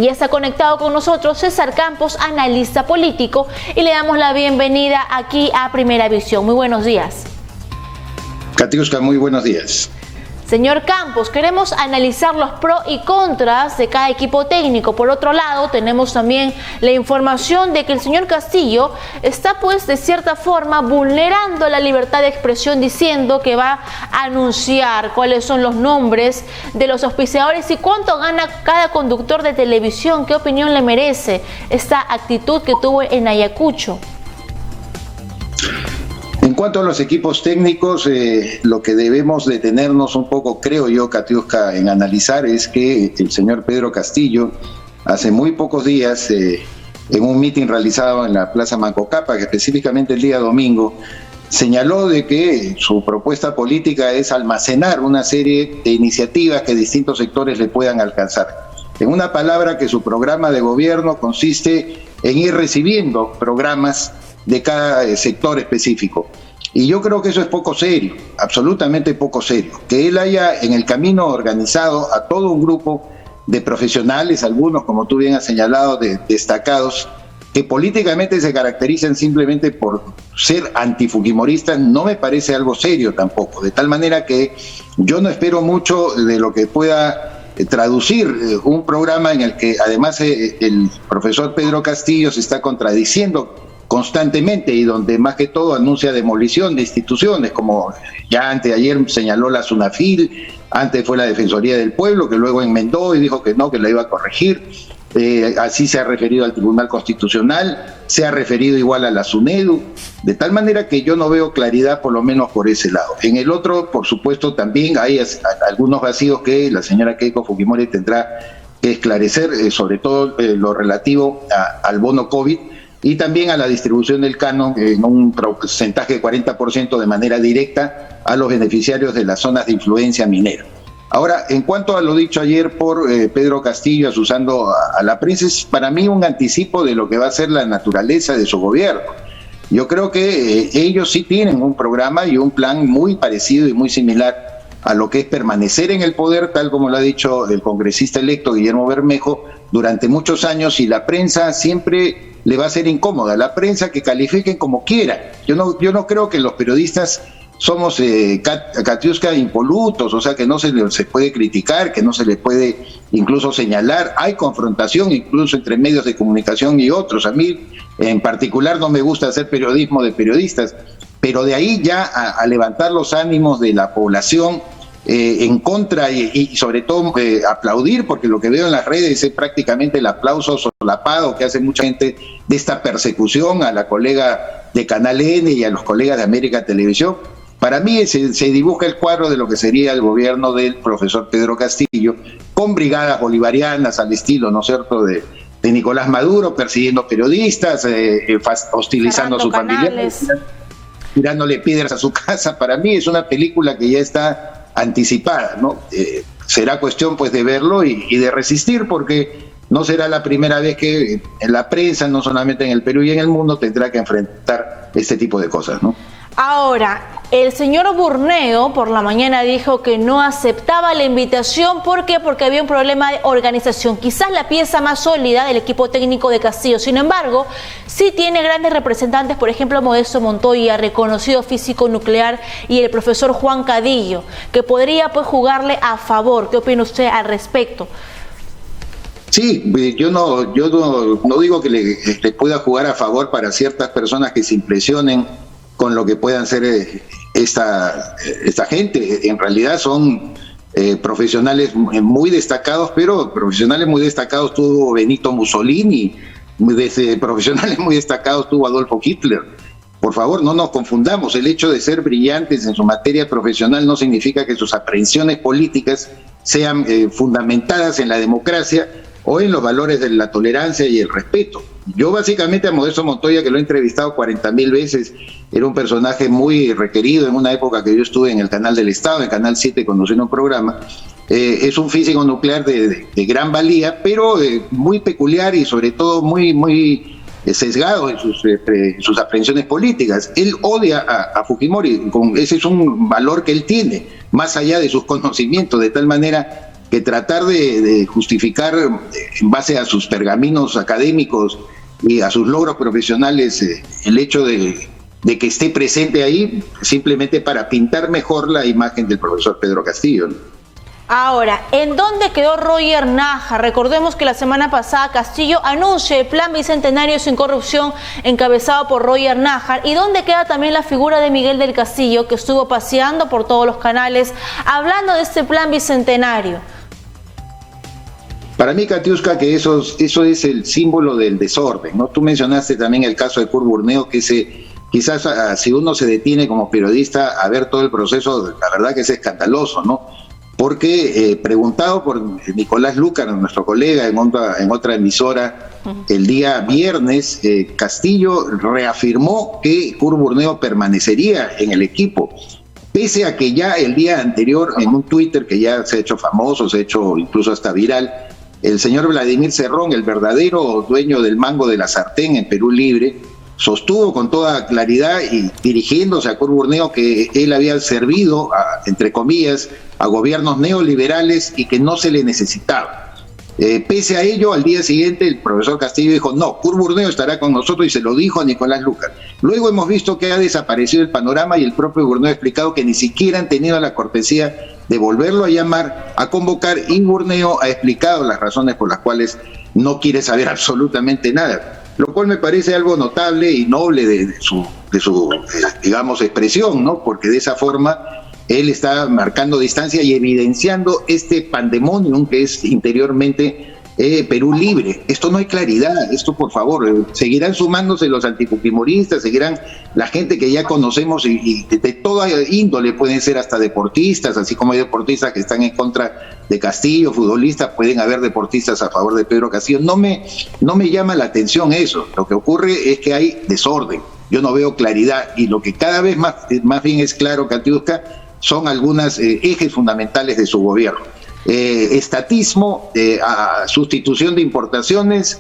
Ya está conectado con nosotros César Campos, analista político, y le damos la bienvenida aquí a Primera Visión. Muy buenos días. Katiuska, muy buenos días. Señor Campos, queremos analizar los pros y contras de cada equipo técnico. Por otro lado, tenemos también la información de que el señor Castillo está, pues, de cierta forma vulnerando la libertad de expresión, diciendo que va a anunciar cuáles son los nombres de los auspiciadores y cuánto gana cada conductor de televisión. ¿Qué opinión le merece esta actitud que tuvo en Ayacucho? En cuanto a los equipos técnicos, lo que debemos detenernos un poco, creo yo, Katiuska, en analizar es que el señor Pedro Castillo, hace muy pocos días, en un mitin realizado en la Plaza Mancocapa, que específicamente el día domingo, señaló de que su propuesta política es almacenar una serie de iniciativas que distintos sectores le puedan alcanzar. En una palabra, que su programa de gobierno consiste en ir recibiendo programas de cada sector específico. Y yo creo que eso es poco serio, absolutamente poco serio. Que él haya en el camino organizado a todo un grupo de profesionales, algunos, como tú bien has señalado, destacados, que políticamente se caracterizan simplemente por ser antifujimoristas, no me parece algo serio tampoco. De tal manera que yo no espero mucho de lo que pueda traducir un programa en el que además el profesor Pedro Castillo se está contradiciendo constantemente y donde más que todo anuncia demolición de instituciones, como ya anteayer señaló la SUNAFIL, antes fue la Defensoría del Pueblo, que luego enmendó y dijo que no, que la iba a corregir. Así se ha referido al Tribunal Constitucional, se ha referido igual a la SUNEDU, de tal manera que yo no veo claridad, por lo menos por ese lado. En el otro, por supuesto, también hay algunos vacíos que la señora Keiko Fujimori tendrá que esclarecer, sobre todo lo relativo al bono COVID, y también a la distribución del canon en un porcentaje de 40% de manera directa a los beneficiarios de las zonas de influencia minera. Ahora, en cuanto a lo dicho ayer por Pedro Castillo, asusando a la prensa, es para mí un anticipo de lo que va a ser la naturaleza de su gobierno. Yo creo que ellos sí tienen un programa y un plan muy parecido y muy similar a lo que es permanecer en el poder, tal como lo ha dicho el congresista electo Guillermo Bermejo, durante muchos años, y la prensa siempre le va a ser incómoda. La prensa que califiquen como quiera. Yo no creo que los periodistas somos Katiuska impolutos, o sea que no se puede criticar, que no se le puede incluso señalar. Hay confrontación incluso entre medios de comunicación y otros. A mí en particular no me gusta hacer periodismo de periodistas, pero de ahí ya a levantar los ánimos de la población en contra y sobre todo aplaudir, porque lo que veo en las redes es prácticamente el aplauso solapado que hace mucha gente de esta persecución a la colega de Canal N y a los colegas de América Televisión. Para mí se dibuja el cuadro de lo que sería el gobierno del profesor Pedro Castillo, con brigadas bolivarianas al estilo, ¿no es cierto?, de Nicolás Maduro, persiguiendo periodistas, hostilizando a sus familiares, tirándole piedras a su casa. Para mí es una película que ya está anticipada, ¿no? Será cuestión pues de verlo y de resistir, porque no será la primera vez que en la prensa, no solamente en el Perú y en el mundo, tendrá que enfrentar este tipo de cosas, ¿no? Ahora, el señor Burneo por la mañana dijo que no aceptaba la invitación. ¿Por qué? Porque había un problema de organización. Quizás la pieza más sólida del equipo técnico de Castillo. Sin embargo, sí tiene grandes representantes, por ejemplo, Modesto Montoya, reconocido físico nuclear, y el profesor Juan Cadillo, que podría pues jugarle a favor. ¿Qué opina usted al respecto? Sí, yo no digo que le pueda jugar a favor para ciertas personas que se impresionen con lo que puedan ser esta gente. En realidad son profesionales muy destacados, pero profesionales muy destacados tuvo Benito Mussolini, profesionales muy destacados tuvo Adolfo Hitler. Por favor, no nos confundamos. El hecho de ser brillantes en su materia profesional no significa que sus aprehensiones políticas sean fundamentadas en la democracia o en los valores de la tolerancia y el respeto. Yo básicamente a Modesto Montoya, que lo he entrevistado 40.000 veces, era un personaje muy requerido en una época que yo estuve en el Canal del Estado, en Canal 7, conduciendo un programa. Es un físico nuclear de gran valía, pero muy peculiar y sobre todo muy sesgado en sus aprehensiones políticas. Él odia a Fujimori, ese es un valor que él tiene, más allá de sus conocimientos, de tal manera que tratar de justificar en base a sus pergaminos académicos y a sus logros profesionales el hecho de que esté presente ahí simplemente para pintar mejor la imagen del profesor Pedro Castillo, ¿no? Ahora, ¿en dónde quedó Roger Nájar? Recordemos que la semana pasada Castillo anuncia el Plan Bicentenario sin Corrupción encabezado por Roger Nájar. ¿Y dónde queda también la figura de Miguel del Castillo, que estuvo paseando por todos los canales hablando de este Plan Bicentenario? Para mí, Katiuska, que eso es el símbolo del desorden, ¿no? Tú mencionaste también el caso de Kurt Burneo, que quizás si uno se detiene como periodista a ver todo el proceso, la verdad que es escandaloso, ¿no? Porque preguntado por Nicolás Lucar, nuestro colega en otra emisora, el día viernes, Castillo reafirmó que Kurt Burneo permanecería en el equipo, pese a que ya el día anterior, en un Twitter que ya se ha hecho famoso, se ha hecho incluso hasta viral, el señor Vladimir Cerrón, el verdadero dueño del mango de la sartén en Perú Libre, sostuvo con toda claridad y dirigiéndose a Kurt Burneo que él había servido, entre comillas, a gobiernos neoliberales y que no se le necesitaba. Pese a ello, al día siguiente el profesor Castillo dijo, no, Kurt Burneo estará con nosotros, y se lo dijo a Nicolás Lucar. Luego hemos visto que ha desaparecido el panorama y el propio Burneo ha explicado que ni siquiera han tenido la cortesía de volverlo a llamar, a convocar, y Burneo ha explicado las razones por las cuales no quiere saber absolutamente nada, lo cual me parece algo notable y noble de su digamos, expresión, ¿no? Porque de esa forma él está marcando distancia y evidenciando este pandemonium que es interiormente Perú Libre. Esto no hay claridad, esto por favor, seguirán sumándose los antifujimoristas, seguirán la gente que ya conocemos y de toda índole, pueden ser hasta deportistas, así como hay deportistas que están en contra de Castillo, futbolistas, pueden haber deportistas a favor de Pedro Castillo. No me llama la atención eso, lo que ocurre es que hay desorden, yo no veo claridad, y lo que cada vez más bien es claro, Katiuska, son algunos ejes fundamentales de su gobierno. Estatismo, sustitución de importaciones,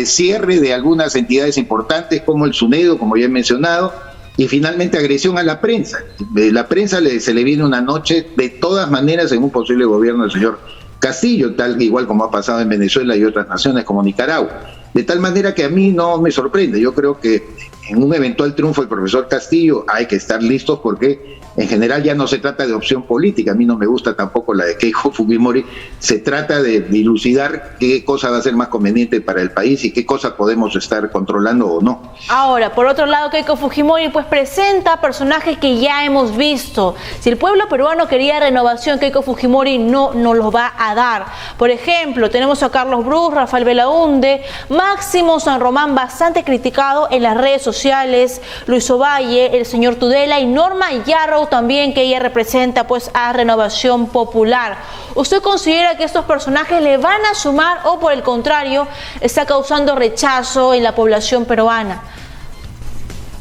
cierre de algunas entidades importantes como el SUNEDO, como ya he mencionado, y finalmente agresión a la prensa. La prensa se le viene una noche de todas maneras en un posible gobierno del señor Castillo, igual como ha pasado en Venezuela y otras naciones como Nicaragua. De tal manera que a mí no me sorprende. Yo creo que en un eventual triunfo del profesor Castillo hay que estar listos, porque en general ya no se trata de opción política. A mí no me gusta tampoco la de Keiko Fujimori. Se trata de dilucidar qué cosa va a ser más conveniente para el país y qué cosa podemos estar controlando o no. Ahora, por otro lado, Keiko Fujimori pues presenta personajes que ya hemos visto. Si el pueblo peruano quería renovación, Keiko Fujimori no nos lo va a dar. Por ejemplo, tenemos a Carlos Bruz, Rafael Belaunde, Máximo San Román, bastante criticado en las redes sociales, Luis Ovalle, el señor Tudela y Norma Yarrow también, que ella representa pues a Renovación Popular. ¿Usted considera que estos personajes le van a sumar o por el contrario está causando rechazo en la población peruana?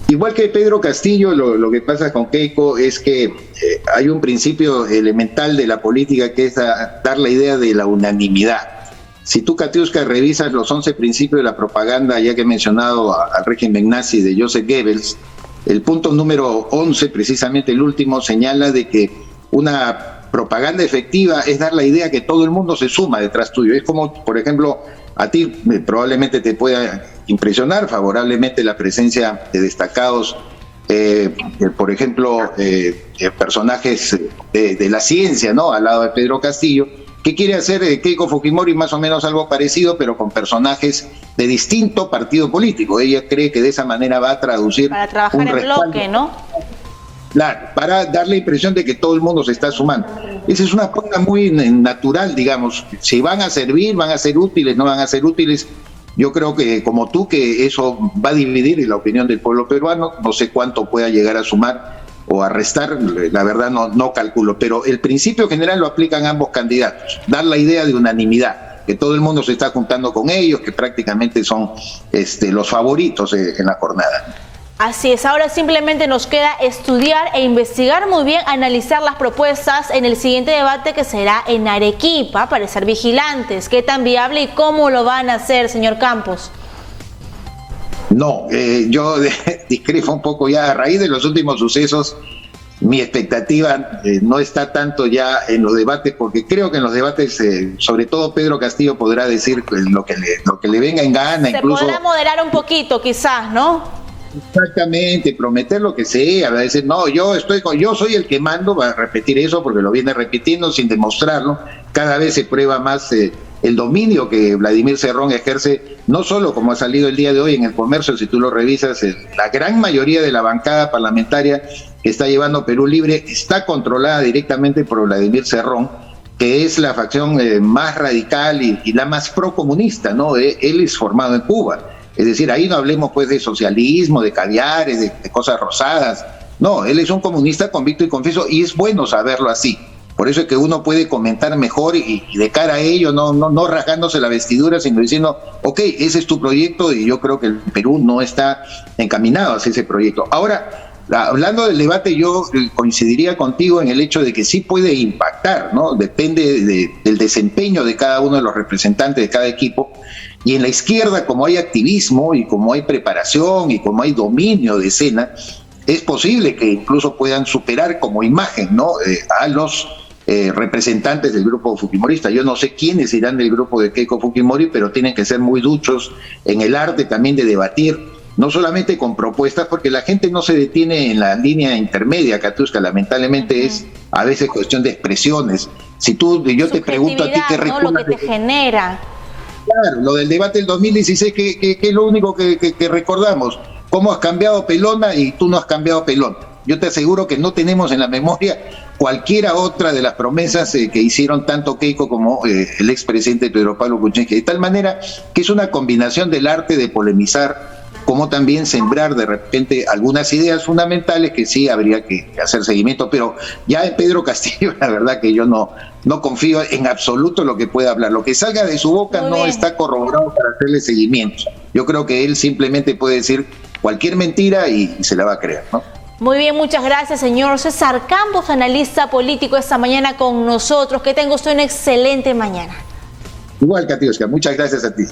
Igual que Pedro Castillo, lo que pasa con Keiko es que hay un principio elemental de la política que es dar la idea de la unanimidad. Si tú, Katiuska, revisas los 11 principios de la propaganda, ya que he mencionado al régimen nazi de Joseph Goebbels, el punto número 11, precisamente el último, señala de que una propaganda efectiva es dar la idea que todo el mundo se suma detrás tuyo. Es como, por ejemplo, a ti probablemente te pueda impresionar favorablemente la presencia de destacados, por ejemplo, personajes de la ciencia, ¿no? Al lado de Pedro Castillo. ¿Qué quiere hacer Keiko Fujimori? Más o menos algo parecido, pero con personajes de distinto partido político. Ella cree que de esa manera va a traducir para trabajar en bloque, ¿no? Claro, para dar la impresión de que todo el mundo se está sumando. Esa es una cosa muy natural, digamos. Si van a servir, van a ser útiles, no van a ser útiles. Yo creo que, como tú, que eso va a dividir la opinión del pueblo peruano. No sé cuánto pueda llegar a sumar o a restar, la verdad no calculo, pero el principio general lo aplican ambos candidatos, dar la idea de unanimidad, que todo el mundo se está juntando con ellos, que prácticamente son los favoritos en la jornada. Así es, ahora simplemente nos queda estudiar e investigar muy bien, analizar las propuestas en el siguiente debate que será en Arequipa, para estar vigilantes. ¿Qué tan viable y cómo lo van a hacer, señor Campos? No, yo discrepo un poco ya a raíz de los últimos sucesos. mi expectativa no está tanto ya en los debates, porque creo que en los debates, sobre todo Pedro Castillo podrá decir lo que le venga en gana. Se incluso podrá moderar un poquito, quizás, ¿no? Exactamente, prometer lo que sea, va a decir, no, yo soy el que mando, va a repetir eso porque lo viene repitiendo sin demostrarlo. Cada vez se prueba más el dominio que Vladimir Cerrón ejerce, no solo como ha salido el día de hoy en el Comercio, si tú lo revisas, la gran mayoría de la bancada parlamentaria que está llevando Perú Libre está controlada directamente por Vladimir Cerrón, que es la facción más radical y la más procomunista, ¿no? Él es formado en Cuba. Es decir, ahí no hablemos pues de socialismo, de caviares, de cosas rosadas. No, él es un comunista convicto y confieso, y es bueno saberlo así. Por eso es que uno puede comentar mejor y de cara a ello, no rasgándose la vestidura, sino diciendo, ok, ese es tu proyecto y yo creo que el Perú no está encaminado hacia ese proyecto. Ahora, hablando del debate, yo coincidiría contigo en el hecho de que sí puede impactar, ¿no? Depende del desempeño de cada uno de los representantes de cada equipo. Y en la izquierda, como hay activismo y como hay preparación y como hay dominio de escena, es posible que incluso puedan superar como imagen, ¿no? A los representantes del grupo fujimorista. Yo no sé quiénes irán del grupo de Keiko Fujimori, pero tienen que ser muy duchos en el arte también de debatir, no solamente con propuestas, porque la gente no se detiene en la línea intermedia, Katiuska, lamentablemente es a veces cuestión de expresiones. Si yo te pregunto a ti qué recuerdas, ¿no? Lo que te genera. Claro, lo del debate del 2016, que es lo único que recordamos. ¿Cómo has cambiado Pelona y tú no has cambiado Pelona? Yo te aseguro que no tenemos en la memoria cualquiera otra de las promesas que hicieron tanto Keiko como el expresidente Pedro Pablo Kuczynski. De tal manera que es una combinación del arte de polemizar, como también sembrar de repente algunas ideas fundamentales que sí habría que hacer seguimiento. Pero ya en Pedro Castillo, la verdad que yo no confío en absoluto en lo que pueda hablar. Lo que salga de su boca no está corroborado para hacerle seguimiento. Yo creo que él simplemente puede decir cualquier mentira y se la va a creer, ¿no? Muy bien, muchas gracias, señor César Campos, analista político esta mañana con nosotros. Que tenga usted una excelente mañana. Igual, Katiuska, muchas gracias a ti.